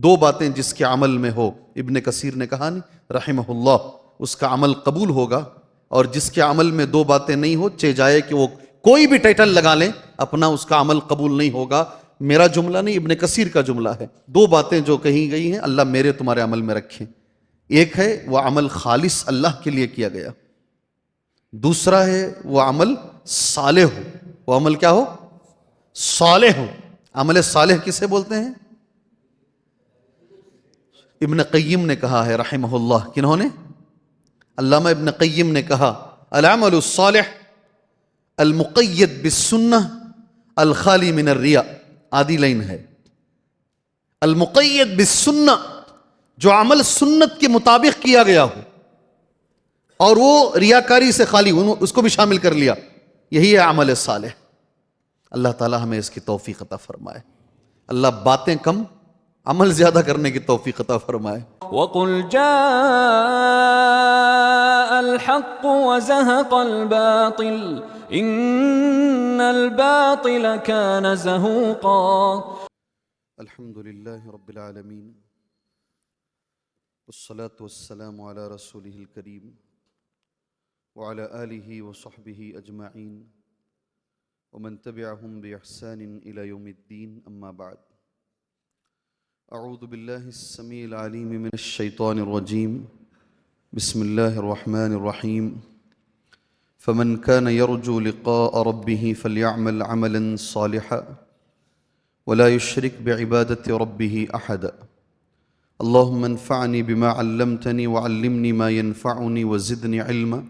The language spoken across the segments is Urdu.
دو باتیں جس کے عمل میں ہو، ابن کثیر نے کہا نہیں رحمہ اللہ، اس کا عمل قبول ہوگا، اور جس کے عمل میں دو باتیں نہیں ہو، چہ جائے کہ وہ کوئی بھی ٹائٹل لگا لیں اپنا، اس کا عمل قبول نہیں ہوگا۔ میرا جملہ نہیں، ابن کثیر کا جملہ ہے۔ دو باتیں جو کہی گئی ہیں اللہ میرے تمہارے عمل میں رکھیں، ایک ہے وہ عمل خالص اللہ کے لیے کیا گیا، دوسرا ہے وہ عمل صالح ہو۔ وہ عمل کیا ہو؟ صالح ہو۔ عمل صالح کسے بولتے ہیں؟ ابن قیم نے کہا ہے رحمہ اللہ، کنہوں نے؟ علامہ ابن قیم نے کہا العمل الصالح المقید بالسنہ الخالی من الریاء، آدھی لائن ہے، المقید بالسنہ، جو عمل سنت کے مطابق کیا گیا ہو اور وہ ریاکاری سے خالی ہو، اس کو بھی شامل کر لیا، یہی ہے عمل صالح۔ اللہ تعالی ہمیں اس کی توفیق عطا فرمائے۔ اللہ باتیں کم عمل زیادہ کرنے کی توفیق عطا فرمائے۔ وَقُلْ جَاءَ الْحَقُّ وَزَهَقَ الْبَاطِلُ إِنَّ الْبَاطِلَ كَانَ زَهُوقًا۔ الحمد للہ رب العالمین، والصلاة والسلام على رسوله الكریم وعلى آلہ وصحبہ اجمعین ومن تبعهم بإحسان إلى يوم الدین، اما بعد۔ اعوذ باللہ السمیع العلیم من الشیطان الرجیم، بسم اللہ الرحمن الرحیم۔ فمن كان يرجو لقاء ربه فليعمل عملا صالحا ولا يشرك بعبادة ربه أحدا اللهم انفعني بما علمتني وعلمني ما ينفعني وزدني علما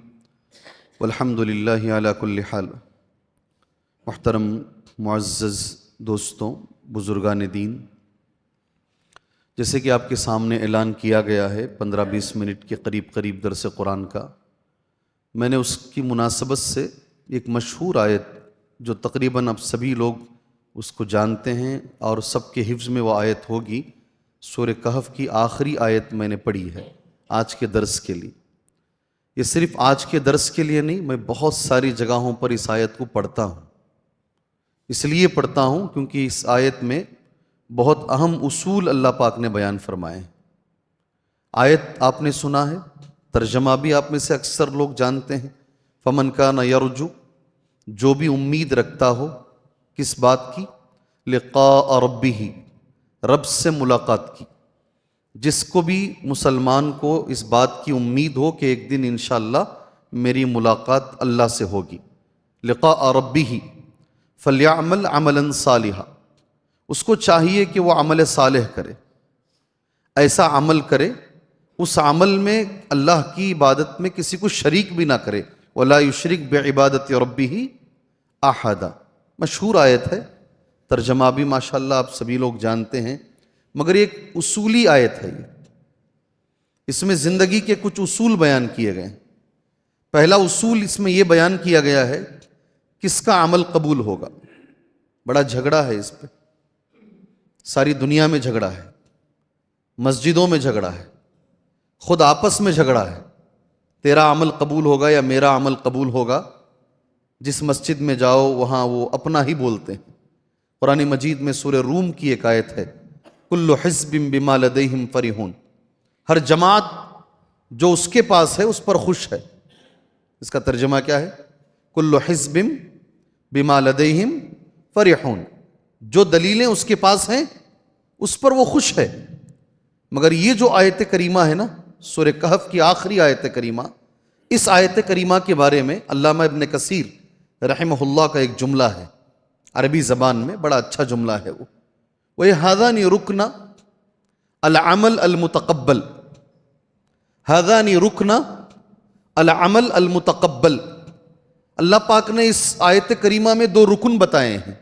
والحمد للہ على كل حال۔ محترم معزز دوستوں، بزرگان دین، جیسے کہ آپ کے سامنے اعلان کیا گیا ہے 15-20 منٹ کے قریب درس قرآن کا، میں نے اس کی مناسبت سے ایک مشہور آیت جو تقریباً اب سبھی لوگ اس کو جانتے ہیں اور سب کے حفظ میں وہ آیت ہوگی، سورہ کہف کی آخری آیت میں نے پڑھی ہے آج کے درس کے لیے۔ یہ صرف آج کے درس کے لیے نہیں، میں بہت ساری جگہوں پر اس آیت کو پڑھتا ہوں، اس لیے پڑھتا ہوں کیونکہ اس آیت میں بہت اہم اصول اللہ پاک نے بیان فرمائے ہیں۔ آیت آپ نے سنا ہے، ترجمہ بھی آپ میں سے اکثر لوگ جانتے ہیں، فمن کان یرجو، جو بھی امید رکھتا ہو کس بات کی؟ لقاء ربہ، رب سے ملاقات کی۔ جس کو بھی مسلمان کو اس بات کی امید ہو کہ ایک دن انشاءاللہ میری ملاقات اللہ سے ہوگی، لقاء ربہ فلیعمل عملا صالحا، اس کو چاہیے کہ وہ عمل صالح کرے، ایسا عمل کرے اس عمل میں اللہ کی عبادت میں کسی کو شریک بھی نہ کرے، ولا یشرک بعبادت ربہ احدا۔ مشہور آیت ہے، ترجمہ بھی ماشاءاللہ آپ سبھی لوگ جانتے ہیں، مگر ایک اصولی آیت ہے یہ، اس میں زندگی کے کچھ اصول بیان کیے گئے ہیں۔ پہلا اصول اس میں یہ بیان کیا گیا ہے کس کا عمل قبول ہوگا۔ بڑا جھگڑا ہے اس پہ، ساری دنیا میں جھگڑا ہے، مسجدوں میں جھگڑا ہے، خود آپس میں جھگڑا ہے، تیرا عمل قبول ہوگا یا میرا عمل قبول ہوگا۔ جس مسجد میں جاؤ وہاں وہ اپنا ہی بولتے ہیں۔ قرآن مجید میں سورہ روم کی ایک آیت ہے، کل حزب بما لدیہم فرحون، ہر جماعت جو اس کے پاس ہے اس پر خوش ہے۔ اس کا ترجمہ کیا ہے؟ کل حزب بما لدیہم فرحون، جو دلیلیں اس کے پاس ہیں اس پر وہ خوش ہے۔ مگر یہ جو آیت کریمہ ہے نا، سورہ کہف کی آخری آیت کریمہ، اس آیت کریمہ کے بارے میں علامہ ابن کثیر رحمہ اللہ کا ایک جملہ ہے، عربی زبان میں بڑا اچھا جملہ ہے وہ هذان رکن العمل المتقبل، هذان رکن العمل المتقبل۔ اللہ پاک نے اس آیت کریمہ میں دو رکن بتائے ہیں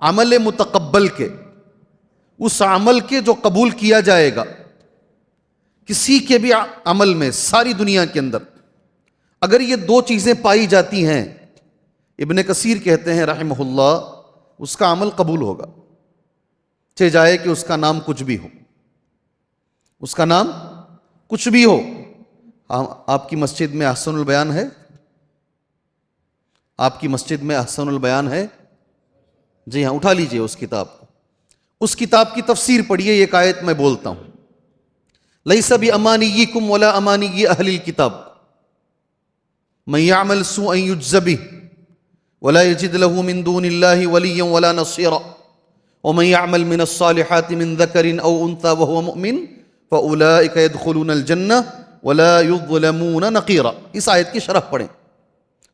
عمل متقبل کے، اس عمل کے جو قبول کیا جائے گا۔ کسی کے بھی عمل میں ساری دنیا کے اندر اگر یہ دو چیزیں پائی جاتی ہیں، ابن کثیر کہتے ہیں رحمہ اللہ، اس کا عمل قبول ہوگا، چاہے جائے کہ اس کا نام کچھ بھی ہو، اس کا نام کچھ بھی ہو۔ آپ کی مسجد میں احسن البیان ہے؟ آپ کی مسجد میں احسن البیان ہے؟ جی ہاں، اٹھا لیجئے اس کتاب کو۔ اس کتاب کی تفسیر پڑھیے. ایک آیت میں بولتا ہوں, لیس بامانیکم ولا امانی اہل الکتاب من یعمل سوءا یجز بہ ولا یجد له من دون اللہ ولیا ولا نصیرا ومن يعمل من الصالحات من ذكر او انثى وهو مؤمن فاولئك يدخلون الجنہ ولا يظلمون نقیرا. اس آیت کی شرح پڑھیں,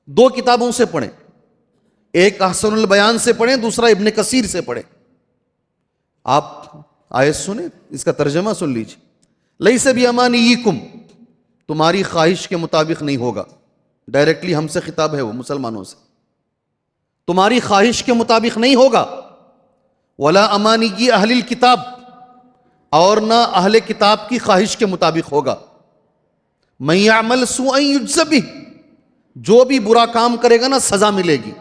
دو کتابوں سے پڑھیں, ایک احسن البیان سے پڑھیں, دوسرا ابن کثیر سے پڑھیں. آپ آیت سنیں, اس کا ترجمہ سن لیجیے. لیس بامانیکم, تمہاری خواہش کے مطابق نہیں ہوگا. ڈائریکٹلی ہم سے خطاب ہے, وہ مسلمانوں سے. تمہاری خواہش کے مطابق نہیں ہوگا. ولا امانی اہل الکتاب, اور نہ اہل کتاب کی خواہش کے مطابق ہوگا. من یعمل سوءا یجز بہ, جو بھی برا کام کرے گا نا سزا ملے گی.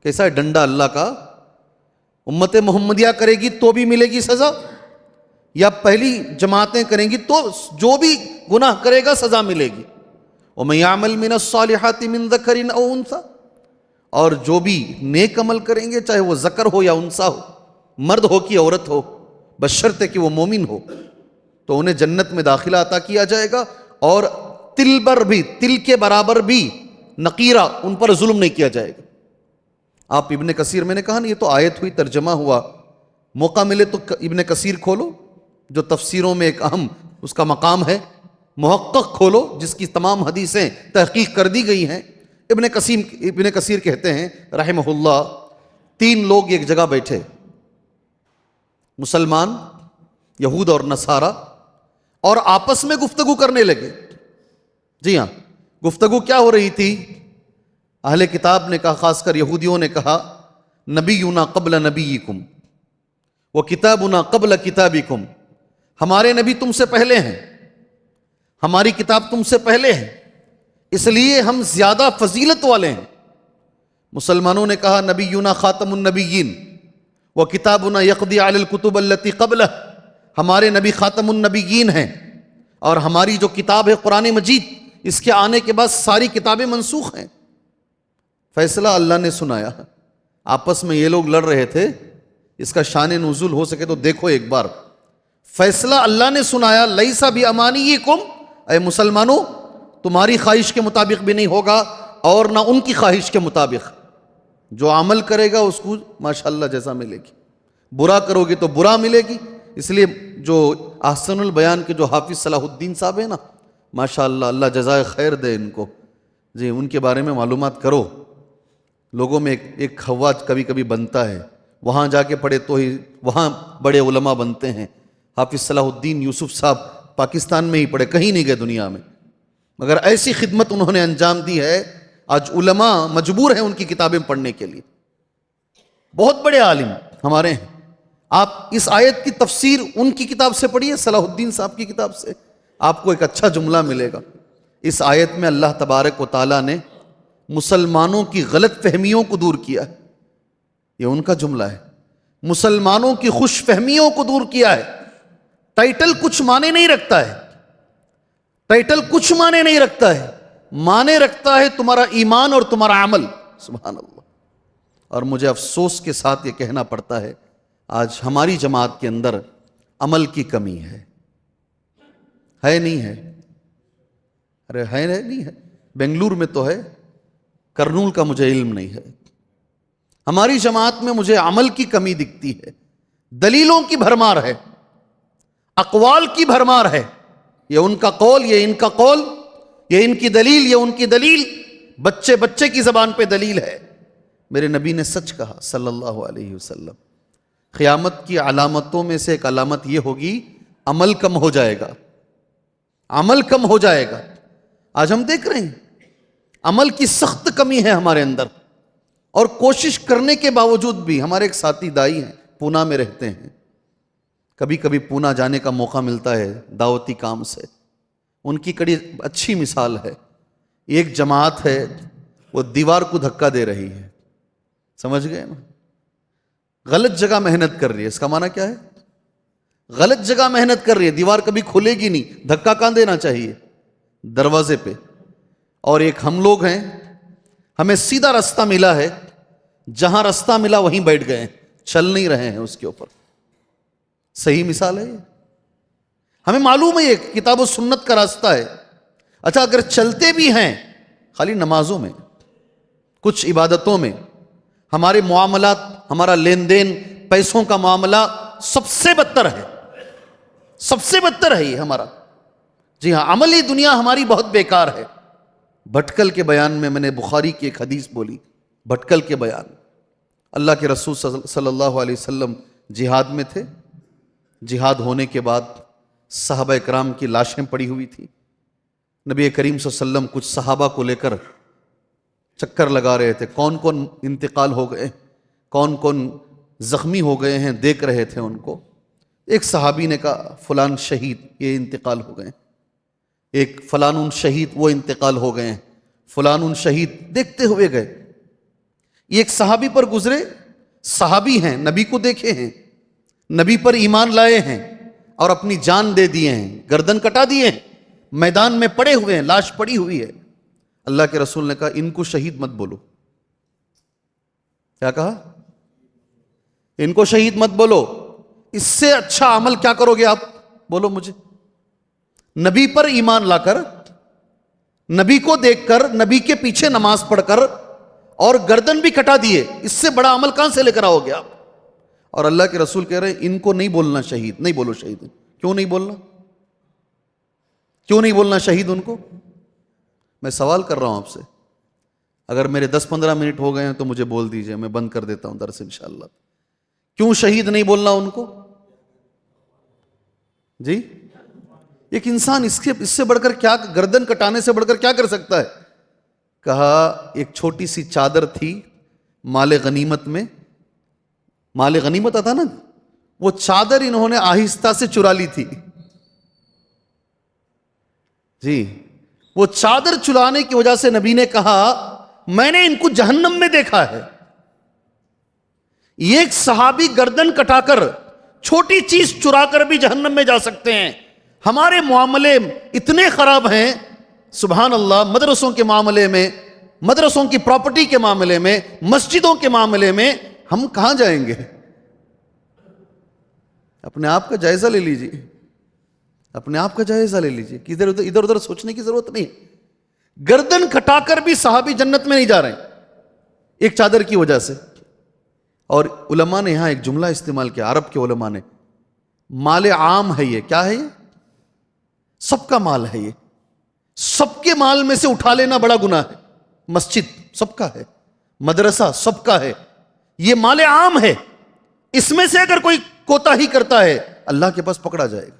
کیسا ہے ڈنڈا اللہ کا؟ امت محمدیہ کرے گی تو بھی ملے گی سزا, یا پہلی جماعتیں کریں گی تو جو بھی گناہ کرے گا سزا ملے گی. ومن یعمل من الصالحات من ذکر او انثی, اور جو بھی نیک عمل کریں گے چاہے وہ ذکر ہو یا انثیٰ ہو, مرد ہو کہ عورت ہو, بشرطے کہ وہ مومن ہو, تو انہیں جنت میں داخلہ عطا کیا جائے گا. اور تل بر بھی, تل کے برابر بھی نقیرہ, ان پر ظلم نہیں کیا جائے گا. آپ ابن کثیر, میں نے کہا نا یہ تو آیت ہوئی, ترجمہ ہوا. موقع ملے تو ابن کثیر کھولو, جو تفسیروں میں ایک اہم اس کا مقام ہے. محقق کھولو جس کی تمام حدیثیں تحقیق کر دی گئی ہیں. ابن کثیر کہتے ہیں رحمہ اللہ, 3 لوگ ایک جگہ بیٹھے, مسلمان, یہود اور نصارہ, اور آپس میں گفتگو کرنے لگے. جی ہاں, گفتگو کیا ہو رہی تھی؟ اہل کتاب نے کہا, خاص کر یہودیوں نے کہا, نبینا قبل نبیکم و کتابنا قبل کتابکم, ہمارے نبی تم سے پہلے ہیں, ہماری کتاب تم سے پہلے ہے, اس لیے ہم زیادہ فضیلت والے ہیں. مسلمانوں نے کہا, نبینا خاتم النبیین و کتابنا یقضی علی الکتب التی قبلہ, ہمارے نبی خاتم النبیین ہیں اور ہماری جو کتاب ہے قرآن مجید, اس کے آنے کے بعد ساری کتابیں منسوخ ہیں. فیصلہ اللہ نے سنایا. آپس میں یہ لوگ لڑ رہے تھے, اس کا شان نزول ہو سکے تو دیکھو ایک بار. فیصلہ اللہ نے سنایا, لیس بامانیکم, اے مسلمانوں تمہاری خواہش کے مطابق بھی نہیں ہوگا اور نہ ان کی خواہش کے مطابق. جو عمل کرے گا اس کو ماشاءاللہ جیسا ملے گی, برا کرو گے تو برا ملے گی. اس لیے جو احسن البیان کے جو حافظ صلاح الدین صاحب ہیں نا, ماشاءاللہ اللہ جزائے خیر دے ان کو, جی ان کے بارے میں معلومات کرو. لوگوں میں ایک خواج کبھی کبھی بنتا ہے, وہاں جا کے پڑھے تو ہی وہاں بڑے علماء بنتے ہیں. حافظ صلاح الدین یوسف صاحب پاکستان میں ہی پڑھے, کہیں نہیں گئے دنیا میں, مگر ایسی خدمت انہوں نے انجام دی ہے, آج علماء مجبور ہیں ان کی کتابیں پڑھنے کے لیے. بہت بڑے عالم ہمارے ہیں. آپ اس آیت کی تفسیر ان کی کتاب سے پڑھیے, صلاح الدین صاحب کی کتاب سے, آپ کو ایک اچھا جملہ ملے گا. اس آیت میں اللہ تبارک و تعالیٰ نے مسلمانوں کی غلط فہمیوں کو دور کیا ہے. یہ ان کا جملہ ہے, مسلمانوں کی خوش فہمیوں کو دور کیا ہے. ٹائٹل کچھ معنی نہیں رکھتا ہے, ٹائٹل کچھ معنی نہیں رکھتا ہے, معنی رکھتا ہے تمہارا ایمان اور تمہارا عمل. سبحان اللہ. اور مجھے افسوس کے ساتھ یہ کہنا پڑتا ہے, آج ہماری جماعت کے اندر عمل کی کمی ہے. نہیں ہے؟ ارے ہے نہیں ہے, بنگلور میں تو ہے, کرنول کا مجھے علم نہیں ہے. ہماری جماعت میں مجھے عمل کی کمی دکھتی ہے. دلیلوں کی بھرمار ہے, اقوال کی بھرمار ہے. یہ ان کا قول, یہ ان کا قول, یہ ان کی دلیل, یہ ان کی دلیل, بچے بچے کی زبان پہ دلیل ہے. میرے نبی نے سچ کہا صلی اللہ علیہ وسلم, قیامت کی علامتوں میں سے ایک علامت یہ ہوگی, عمل کم ہو جائے گا, عمل کم ہو جائے گا. آج ہم دیکھ رہے ہیں عمل کی سخت کمی ہے ہمارے اندر, اور کوشش کرنے کے باوجود بھی. ہمارے ایک ساتھی دائی ہیں, پونا میں رہتے ہیں, کبھی کبھی پونا جانے کا موقع ملتا ہے دعوتی کام سے. ان کی کڑی اچھی مثال ہے. ایک جماعت ہے, وہ دیوار کو دھکا دے رہی ہے, سمجھ گئے نا, غلط جگہ محنت کر رہی ہے. اس کا معنی کیا ہے؟ غلط جگہ محنت کر رہی ہے, دیوار کبھی کھلے گی نہیں, دھکا کہاں دینا چاہیے؟ دروازے پہ. اور ایک ہم لوگ ہیں, ہمیں سیدھا راستہ ملا ہے, جہاں راستہ ملا وہیں بیٹھ گئے ہیں, چل نہیں رہے ہیں اس کے اوپر. صحیح مثال ہے یہ. ہمیں معلوم ہے یہ کتاب و سنت کا راستہ ہے. اچھا اگر چلتے بھی ہیں خالی نمازوں میں، کچھ عبادتوں میں، ہمارے معاملات، ہمارا لین دین، پیسوں کا معاملہ سب سے بدتر ہے، سب سے بدتر ہے یہ ہمارا. جی ہاں، عملی دنیا ہماری بہت بیکار ہے. بھٹکل کے بیان میں نے بخاری کی ایک حدیث بولی، بھٹکل کے بیان. اللہ کے رسول صلی اللہ علیہ وسلم جہاد میں تھے. جہاد ہونے کے بعد صحابہ اکرام کی لاشیں پڑی ہوئی تھی. نبی کریم صلی اللہ علیہ وسلم کچھ صحابہ کو لے کر چکر لگا رہے تھے، کون کون انتقال ہو گئے، کون کون زخمی ہو گئے ہیں، دیکھ رہے تھے ان کو. ایک صحابی نے کہا فلان شہید یہ انتقال ہو گئے، ایک فلان شہید وہ انتقال ہو گئے ہیں، فلان شہید. دیکھتے ہوئے گئے. یہ ایک صحابی پر گزرے، صحابی ہیں، نبی کو دیکھے ہیں، نبی پر ایمان لائے ہیں اور اپنی جان دے دیے ہیں، گردن کٹا دیے ہیں، میدان میں پڑے ہوئے ہیں، لاش پڑی ہوئی ہے. اللہ کے رسول نے کہا ان کو شہید مت بولو. کیا کہا؟ ان کو شہید مت بولو. اس سے اچھا عمل کیا کرو گے آپ؟ بولو مجھے. نبی پر ایمان لا کر، نبی کو دیکھ کر، نبی کے پیچھے نماز پڑھ کر اور گردن بھی کٹا دیے، اس سے بڑا عمل کہاں سے لے کر آؤ گے آپ؟ اور اللہ کے رسول کہہ رہے ہیں ان کو نہیں بولنا شہید، نہیں بولو شہید. کیوں نہیں بولنا؟ کیوں نہیں بولنا شہید ان کو؟ میں سوال کر رہا ہوں آپ سے. اگر میرے 10-15 منٹ ہو گئے ہیں تو مجھے بول دیجئے، میں بند کر دیتا ہوں درس انشاءاللہ. کیوں شہید نہیں بولنا ان کو؟ جی ایک انسان اس سے بڑھ کر کیا، گردن کٹانے سے بڑھ کر کیا کر سکتا ہے؟ کہا ایک چھوٹی سی چادر تھی مال غنیمت میں، مال غنیمت آتا نا، وہ چادر انہوں نے آہستہ سے چرا لی تھی. جی وہ چادر چرانے کی وجہ سے نبی نے کہا میں نے ان کو جہنم میں دیکھا ہے. یہ ایک صحابی گردن کٹا کر، چھوٹی چیز چرا کر بھی جہنم میں جا سکتے ہیں. ہمارے معاملے اتنے خراب ہیں سبحان اللہ. مدرسوں کے معاملے میں، مدرسوں کی پراپرٹی کے معاملے میں، مسجدوں کے معاملے میں ہم کہاں جائیں گے؟ اپنے آپ کا جائزہ لے لیجیے، اپنے آپ کا جائزہ لے لیجیے کہ ادھر ادھر سوچنے کی ضرورت نہیں. گردن کٹا کر بھی صحابی جنت میں نہیں جا رہے ہیں ایک چادر کی وجہ سے. اور علماء نے یہاں ایک جملہ استعمال کیا، عرب کے علماء نے، مال عام ہے یہ. کیا ہے یہ؟ سب کا مال ہے یہ. سب کے مال میں سے اٹھا لینا بڑا گناہ ہے. مسجد سب کا ہے، مدرسہ سب کا ہے، یہ مال عام ہے. اس میں سے اگر کوئی کوتاہی کرتا ہے اللہ کے پاس پکڑا جائے گا.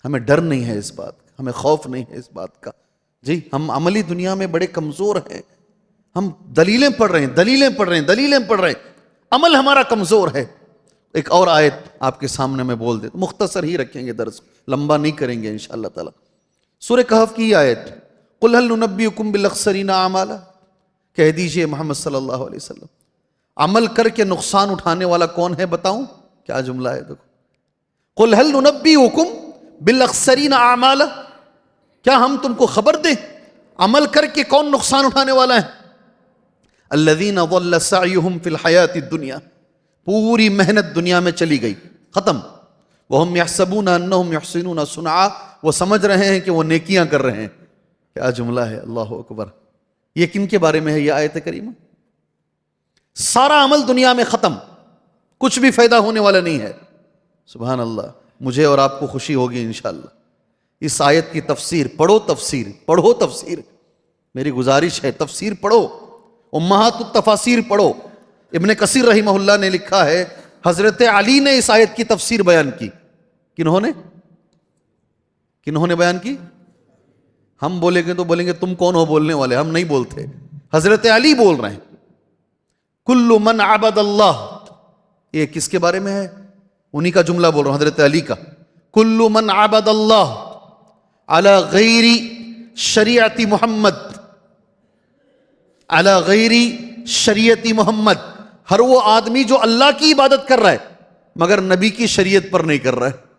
ہمیں ڈر نہیں ہے اس بات کا، ہمیں خوف نہیں ہے اس بات کا. جی ہم عملی دنیا میں بڑے کمزور ہیں. ہم دلیلیں پڑھ رہے ہیں، دلیلیں پڑھ رہے ہیں، دلیلیں پڑھ رہے ہیں، عمل ہمارا کمزور ہے. ایک اور آیت آپ کے سامنے میں بول دیتا، مختصر ہی رکھیں گے درس، لمبا نہیں کریں گے انشاءاللہ تعالی. سورہ کہف کی آیت، قل هل ننبئکم بالاخسرین اعمالا، کہہ دیجئے محمد صلی اللہ علیہ وسلم عمل کر کے نقصان اٹھانے والا کون ہے بتاؤں؟ کیا جملہ ہے دیکھو، قل هل ننبئکم بالاخسرین اعمالا، کیا ہم تم کو خبر دیں عمل کر کے کون نقصان اٹھانے والا ہے؟ الذین ضل سعیہم فی الحیاۃ الدنیا، پوری محنت دنیا میں چلی گئی، ختم. وہم یحسبون انہم یحسنون صنعا، وہ سمجھ رہے ہیں کہ وہ نیکیاں کر رہے ہیں. کیا جملہ ہے، اللہ اکبر. یہ کن کے بارے میں ہے یہ آیت کریمہ؟ سارا عمل دنیا میں ختم، کچھ بھی فائدہ ہونے والا نہیں ہے. سبحان اللہ. مجھے اور آپ کو خوشی ہوگی انشاءاللہ. اس آیت کی تفسیر پڑھو، تفسیر پڑھو، تفسیر میری گزارش ہے، تفسیر پڑھو، امہات التفاسیر پڑھو. ابن کثیر رحمہ اللہ نے لکھا ہے حضرت علی نے اس آیت کی تفسیر بیان کی. کنہوں نے بیان کی؟ ہم بولیں گے تو بولیں گے تم کون ہو بولنے والے، ہم نہیں بولتے. حضرت علی بول رہے ہیں کل من عبد اللہ. یہ کس کے بارے میں ہے؟ انہی کا جملہ بول رہا ہوں، حضرت علی کا. کل من عبد اللہ علی غیر شریعت محمد، علی غیر شریعت محمد، ہر وہ آدمی جو اللہ کی عبادت کر رہا ہے مگر نبی کی شریعت پر نہیں کر رہا ہے.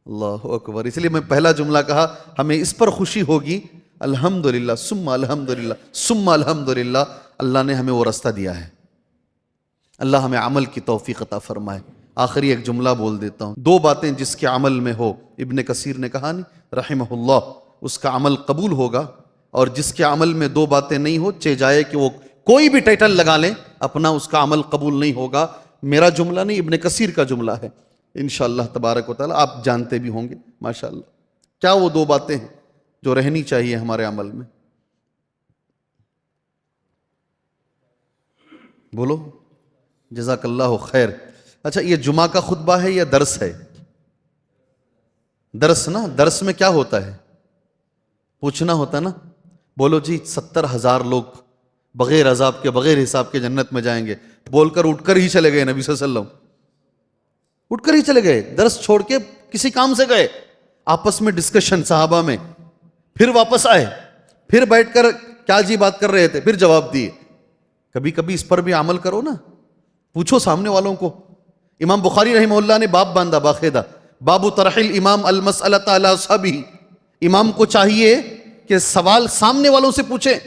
اللہ اکبر. اس لیے میں پہلا جملہ کہا ہمیں اس پر خوشی ہوگی. الحمدللہ ثم الحمدللہ ثم الحمدللہ، اللہ نے ہمیں وہ راستہ دیا ہے. اللہ ہمیں عمل کی توفیق عطا فرمائے. آخری ایک جملہ بول دیتا ہوں. 2 باتیں جس کے عمل میں ہو، ابن کثیر نے کہا نہیں رحمہ اللہ، اس کا عمل قبول ہوگا، اور جس کے عمل میں 2 باتیں نہیں ہو، چہ جائے کہ وہ کوئی بھی ٹائٹل لگا لیں اپنا، اس کا عمل قبول نہیں ہوگا. میرا جملہ نہیں، ابن کثیر کا جملہ ہے. انشاءاللہ تبارک و تعالیٰ آپ جانتے بھی ہوں گے ماشاءاللہ. کیا وہ 2 باتیں ہیں جو رہنی چاہیے ہمارے عمل میں؟ بولو. جزاک اللہ خیر. اچھا، یہ جمعہ کا خطبہ ہے یا درس ہے؟ درس نا. درس میں کیا ہوتا ہے؟ پوچھنا ہوتا نا. بولو جی 70,000 لوگ بغیر عذاب کے بغیر حساب کے جنت میں جائیں گے، بول کر اٹھ کر ہی چلے گئے نبی صلی اللہ علیہ وسلم. اٹھ کر ہی چلے گئے، درس چھوڑ کے کسی کام سے گئے، آپس میں ڈسکشن صحابہ میں، پھر واپس آئے، پھر بیٹھ کر کیا جی بات کر رہے تھے، پھر جواب دیے. کبھی کبھی اس پر بھی عمل کرو نا، پوچھو سامنے والوں کو. امام بخاری رحمہ اللہ نے باب باندھا باقاعدہ، باب طرح الامام المسألۃ علی اصحابہ. امام کو چاہیے کہ سوال سامنے والوں سے پوچھیں.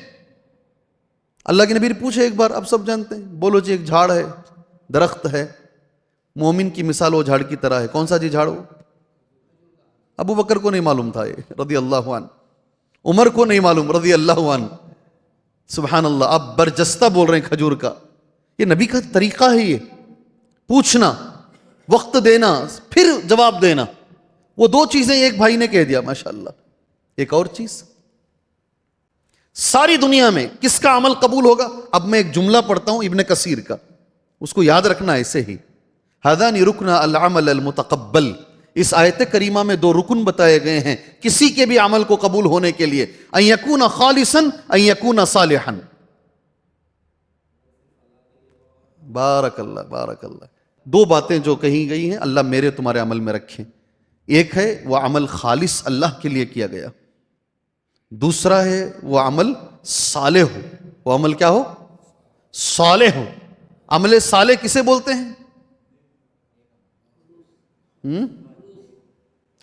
اللہ کے نبی نے پوچھے ایک بار، اب سب جانتے ہیں. بولو جی ایک جھاڑ ہے، درخت ہے، مومن کی مثال وہ جھاڑ کی طرح ہے. کون سا جی جھاڑ؟ ابو بکر کو نہیں معلوم تھا یہ رضی اللہ عنہ، عمر کو نہیں معلوم رضی اللہ عنہ. سبحان اللہ. آپ برجستہ بول رہے ہیں کھجور کا. یہ نبی کا طریقہ ہے، یہ پوچھنا، وقت دینا، پھر جواب دینا. وہ 2 چیزیں ایک بھائی نے کہہ دیا ماشاءاللہ. ایک اور چیز، ساری دنیا میں کس کا عمل قبول ہوگا؟ اب میں ایک جملہ پڑھتا ہوں ابن کثیر کا، اس کو یاد رکھنا ایسے ہی. ہذان رکن العمل المتقبل. اس آیت کریمہ میں 2 رکن بتائے گئے ہیں کسی کے بھی عمل کو قبول ہونے کے لیے. ان یکون خالصا، ان یکون صالحا. بارک اللہ بارک اللہ. 2 باتیں جو کہی گئی ہیں اللہ میرے تمہارے عمل میں رکھیں. ایک ہے وہ عمل خالص اللہ کے لیے کیا گیا، دوسرا ہے وہ عمل صالح ہو. وہ عمل کیا ہو؟ صالح ہو. عمل صالح کسے بولتے ہیں؟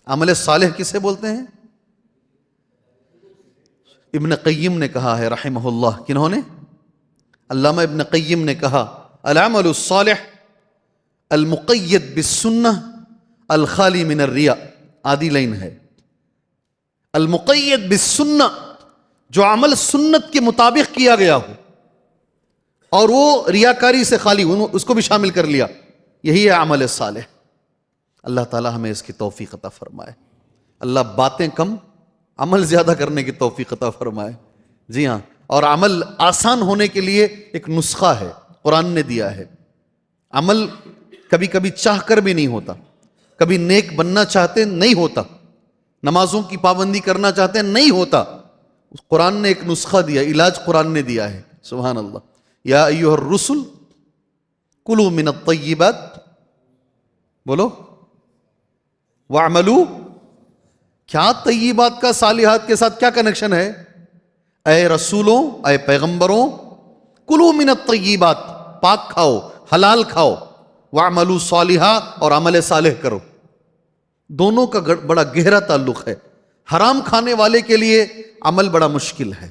عمل صالح کسے بولتے ہیں؟ ابن قیم نے کہا ہے رحمہ اللہ. کنہوں نے؟ علامہ ابن قیم نے کہا العمل الصالح المقید بالسنہ الخالی من الریا. آدھی لائن ہے. المقید بالسنہ، جو عمل سنت کے مطابق کیا گیا ہو اور وہ ریاکاری سے خالی ہو، اس کو بھی شامل کر لیا، یہی ہے عمل صالح. اللہ تعالی ہمیں اس کی توفیق عطا فرمائے. اللہ باتیں کم عمل زیادہ کرنے کی توفیق عطا فرمائے. جی ہاں، اور عمل آسان ہونے کے لیے ایک نسخہ ہے قرآن نے دیا ہے. عمل کبھی کبھی چاہ کر بھی نہیں ہوتا، کبھی نیک بننا چاہتے نہیں ہوتا، نمازوں کی پابندی کرنا چاہتے ہیں نہیں ہوتا. قرآن نے ایک نسخہ دیا، علاج قرآن نے دیا ہے. سبحان اللہ. یا ایھا الرسل کلوا من الطیبات، بولو، واعملوا. کیا طیبات کا صالحات کے ساتھ کیا کنیکشن ہے؟ اے رسولوں، اے پیغمبروں، کلوا من الطیبات، پاک کھاؤ، حلال کھاؤ، واعملوا صالحا، اور عمل صالح کرو. دونوں کا بڑا گہرا تعلق ہے. حرام کھانے والے کے لیے عمل بڑا مشکل ہے،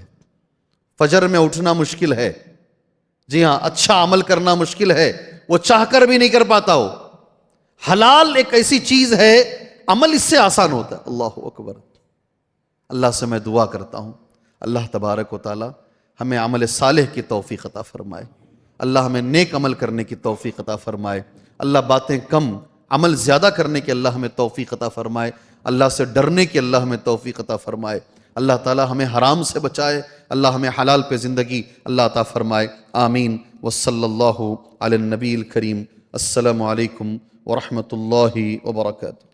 فجر میں اٹھنا مشکل ہے. جی ہاں، اچھا عمل کرنا مشکل ہے، وہ چاہ کر بھی نہیں کر پاتا ہو. حلال ایک ایسی چیز ہے، عمل اس سے آسان ہوتا ہے. اللہ اکبر. اللہ سے میں دعا کرتا ہوں اللہ تبارک و تعالی ہمیں عمل صالح کی توفیق عطا فرمائے. اللہ ہمیں نیک عمل کرنے کی توفیق عطا فرمائے. اللہ باتیں کم عمل زیادہ کرنے کی اللہ ہمیں توفیق عطا فرمائے. اللہ سے ڈرنے کی اللہ ہمیں توفیق عطا فرمائے. اللہ تعالی ہمیں حرام سے بچائے. اللہ ہمیں حلال پہ زندگی اللہ عطا فرمائے. آمین. وصلی اللہ علی النبی الکریم. السلام علیکم ورحمۃ اللہ وبرکاتہ.